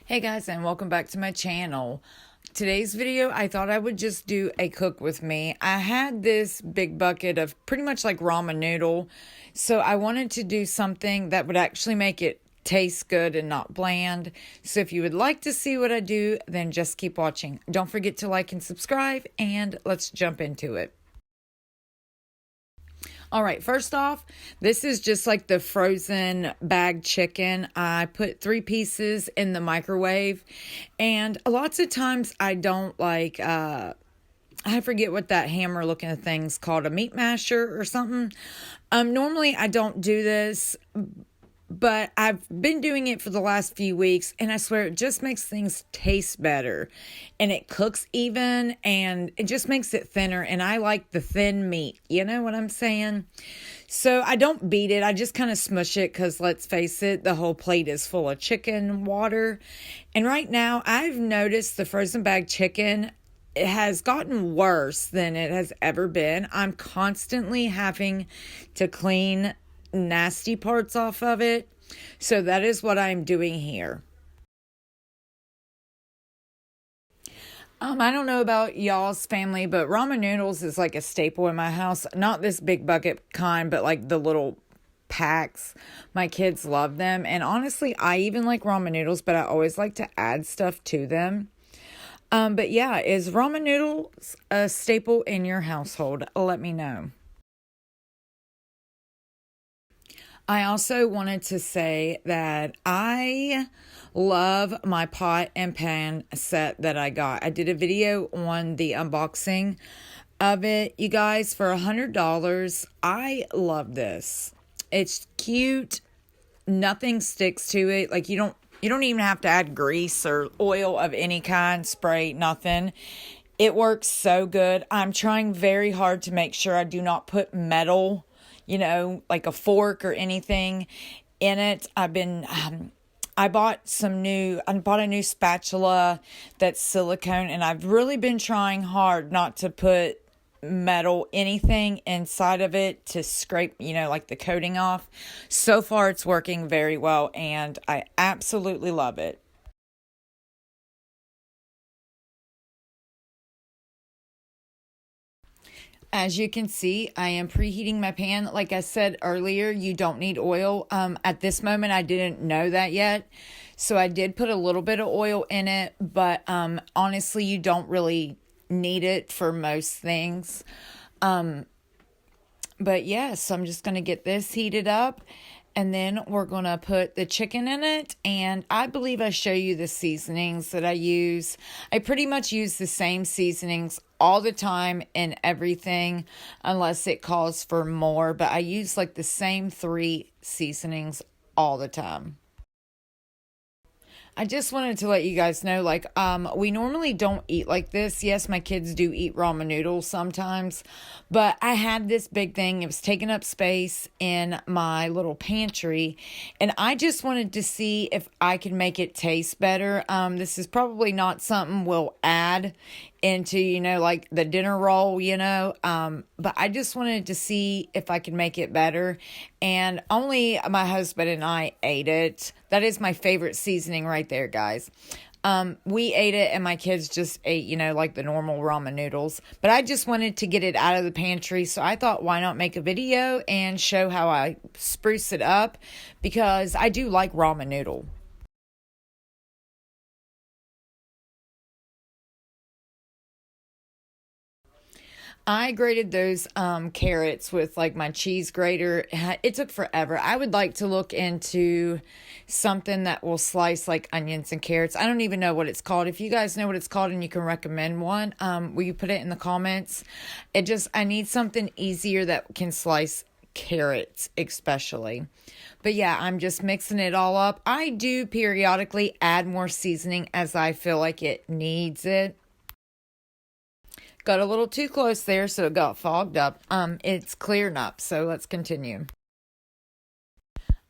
Hey guys, and welcome back to my channel. Today's video, I thought I would just do a cook with me. I had this big bucket of pretty much like ramen noodle, so I wanted to do something that would actually make it taste good and not bland. So if you would like to see what I do, then just keep watching. Don't forget to like and subscribe, and let's jump into it. All right, first off, this is just like the frozen bagged chicken. I put 3 pieces in the microwave, and lots of times I don't like, I forget what that hammer looking thing's called, a meat masher or something. Normally I don't do this, but I've been doing it for the last few weeks, and I swear it just makes things taste better, and it cooks even, and it just makes it thinner, and I like the thin meat, you know what I'm saying? So I don't beat it, I just kind of smush it, because let's face it, the whole plate is full of chicken water, and right now I've noticed the frozen bag chicken, it has gotten worse than it has ever been. I'm constantly having to clean nasty parts off of it. So that is what I'm doing here. I don't know about y'all's family, but ramen noodles is like a staple in my house. Not this big bucket kind, but like the little packs. My kids love them. And honestly, I even like ramen noodles, but I always like to add stuff to them. But yeah, is ramen noodles a staple in your household? Let me know. I also wanted to say that I love my pot and pan set that I got. I did a video on the unboxing of it, you guys, for $100. I love this. It's cute. Nothing sticks to it. Like you don't even have to add grease or oil of any kind, spray, nothing. It works so good. I'm trying very hard to make sure I do not put metal, like a fork or anything in it. I bought a new spatula that's silicone, and I've really been trying hard not to put metal anything inside of it to scrape, like the coating off. So far it's working very well, and I absolutely love it. As you can see, I am preheating my pan. Like I said earlier, you don't need oil. At this moment, I didn't know that yet. So I did put a little bit of oil in it, but honestly, you don't really need it for most things. But yes, I'm just going to get this heated up, and then we're going to put the chicken in it. And I believe I show you the seasonings that I use. I pretty much use the same seasonings all the time in everything, unless it calls for more. But I use like the same 3 seasonings all the time. I just wanted to let you guys know, we normally don't eat like this. Yes, my kids do eat ramen noodles sometimes, but I had this big thing. It was taking up space in my little pantry, and I just wanted to see if I could make it taste better. This is probably not something we'll add into, like the dinner roll, but I just wanted to see if I could make it better, and only my husband and I ate it. That is my favorite seasoning right there, guys. We ate it, and my kids just ate, like the normal ramen noodles, but I just wanted to get it out of the pantry, so I thought, why not make a video and show how I spruce it up, because I do like ramen noodle. I grated those carrots with like my cheese grater. It took forever. I would like to look into something that will slice like onions and carrots. I don't even know what it's called. If you guys know what it's called and you can recommend one, will you put it in the comments? I need something easier that can slice carrots especially. But yeah, I'm just mixing it all up. I do periodically add more seasoning as I feel like it needs it. Got a little too close there, so it got fogged up. It's clearing up, so let's continue.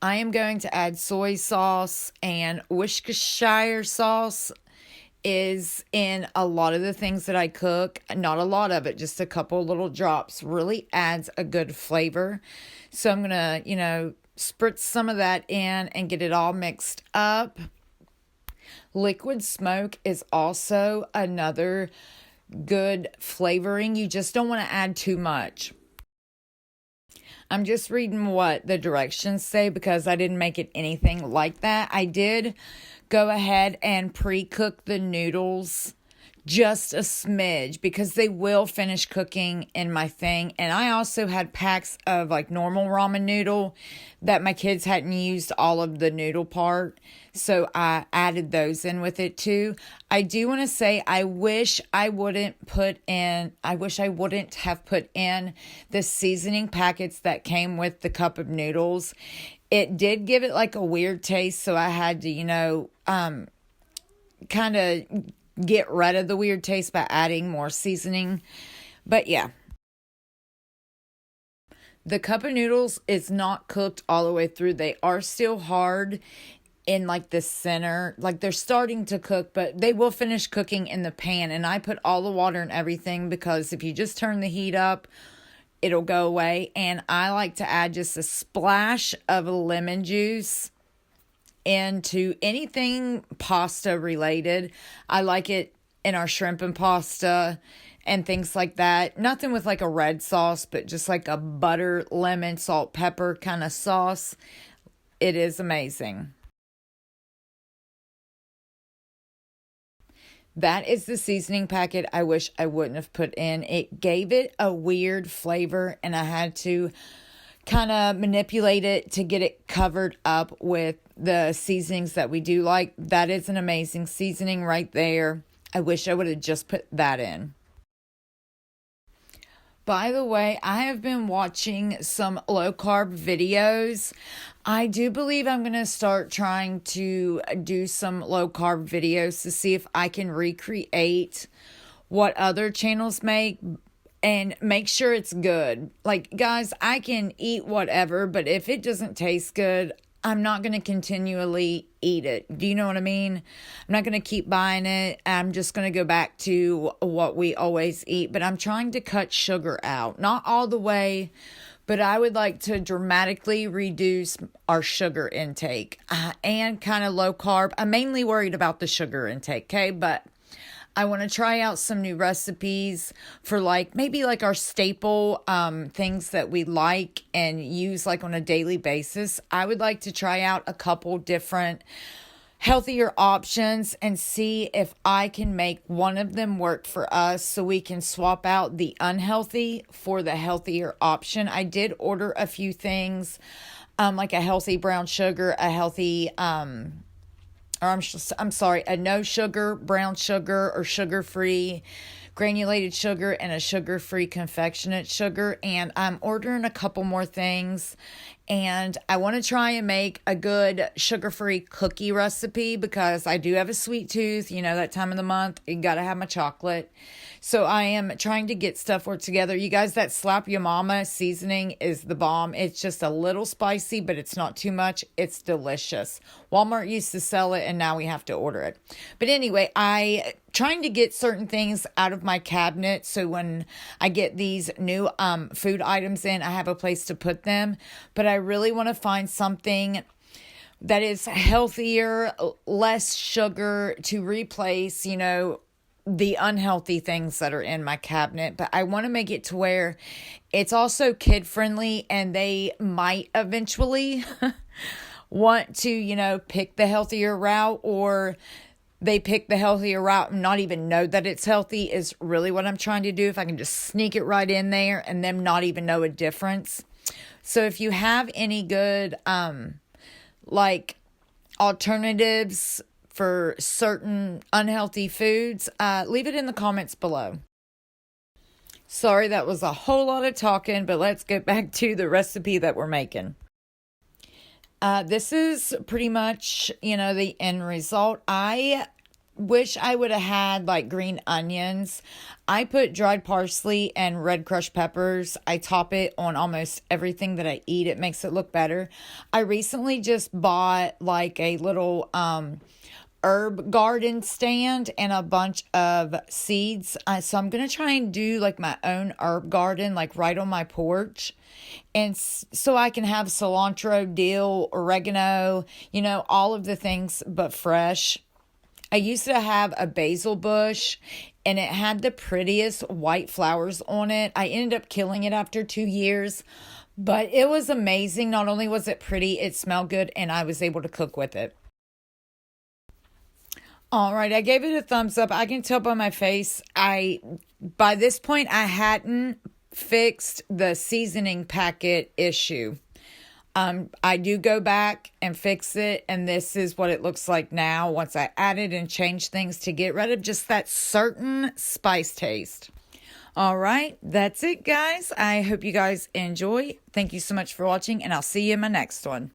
I am going to add soy sauce, and Worcestershire sauce is in a lot of the things that I cook. Not a lot of it, just a couple little drops. Really adds a good flavor. So I'm going to, spritz some of that in and get it all mixed up. Liquid smoke is also another good flavoring. You just don't want to add too much. I'm just reading what the directions say because I didn't make it anything like that. I did go ahead and pre-cook the noodles just a smidge because they will finish cooking in my thing. And I also had packs of like normal ramen noodle that my kids hadn't used all of the noodle part. So I added those in with it too. I do want to say I wish I wouldn't have put in the seasoning packets that came with the cup of noodles. It did give it like a weird taste, so I had to, kind of get rid of the weird taste by adding more seasoning. But yeah. The cup of noodles is not cooked all the way through. They are still hard in like the center. Like they're starting to cook, but they will finish cooking in the pan. And I put all the water and everything because if you just turn the heat up, it'll go away. And I like to add just a splash of lemon juice into anything pasta related. I like it in our shrimp and pasta and things like that. Nothing with like a red sauce, but just like a butter, lemon, salt, pepper kind of sauce. It is amazing. That is the seasoning packet I wish I wouldn't have put in. It gave it a weird flavor and I had to kind of manipulate it to get it covered up with the seasonings that we do like. That is an amazing seasoning right there. I wish I would have just put that in. By the way, I have been watching some low carb videos. I do believe I'm going to start trying to do some low carb videos to see if I can recreate what other channels make and make sure it's good. Like, guys, I can eat whatever, but if it doesn't taste good, I'm not going to continually eat it. Do you know what I mean? I'm not going to keep buying it. I'm just going to go back to what we always eat. But I'm trying to cut sugar out. Not all the way, but I would like to dramatically reduce our sugar intake and kind of low carb. I'm mainly worried about the sugar intake, okay? But I want to try out some new recipes for like maybe like our staple things that we like and use like on a daily basis. I would like to try out a couple different healthier options and see if I can make one of them work for us so we can swap out the unhealthy for the healthier option. I did order a few things like a healthy brown sugar, a healthy a no sugar, brown sugar, or sugar-free granulated sugar, and a sugar-free confectionate sugar. And I'm ordering a couple more things. And I want to try and make a good sugar-free cookie recipe because I do have a sweet tooth. You know, that time of the month, you got to have my chocolate. So I am trying to get stuff worked together. You guys, that Slap Your Mama seasoning is the bomb. It's just a little spicy, but it's not too much. It's delicious. Walmart used to sell it, and now we have to order it. But anyway, I trying to get certain things out of my cabinet so when I get these new food items in, I have a place to put them. But I really want to find something that is healthier, less sugar to replace, the unhealthy things that are in my cabinet. But I want to make it to where it's also kid friendly and they might eventually want to, pick the healthier route, or they pick the healthier route and not even know that it's healthy is really what I'm trying to do. If I can just sneak it right in there and them not even know a difference. So if you have any good, like alternatives for certain unhealthy foods, leave it in the comments below. Sorry, that was a whole lot of talking, but let's get back to the recipe that we're making. This is pretty much, the end result. I wish I would have had like green onions. I put dried parsley and red crushed peppers. I top it on almost everything that I eat. It makes it look better. I recently just bought like a little herb garden stand and a bunch of seeds. So I'm going to try and do like my own herb garden, like right on my porch. And so I can have cilantro, dill, oregano, all of the things, but fresh. I used to have a basil bush and it had the prettiest white flowers on it. I ended up killing it after 2 years, but it was amazing. Not only was it pretty, it smelled good, and I was able to cook with it. All right, I gave it a thumbs up. I can tell by my face, by this point I hadn't fixed the seasoning packet issue. I do go back and fix it, and this is what it looks like now once I added and changed things to get rid of just that certain spice taste. All right, that's it, guys. I hope you guys enjoy. Thank you so much for watching, and I'll see you in my next one.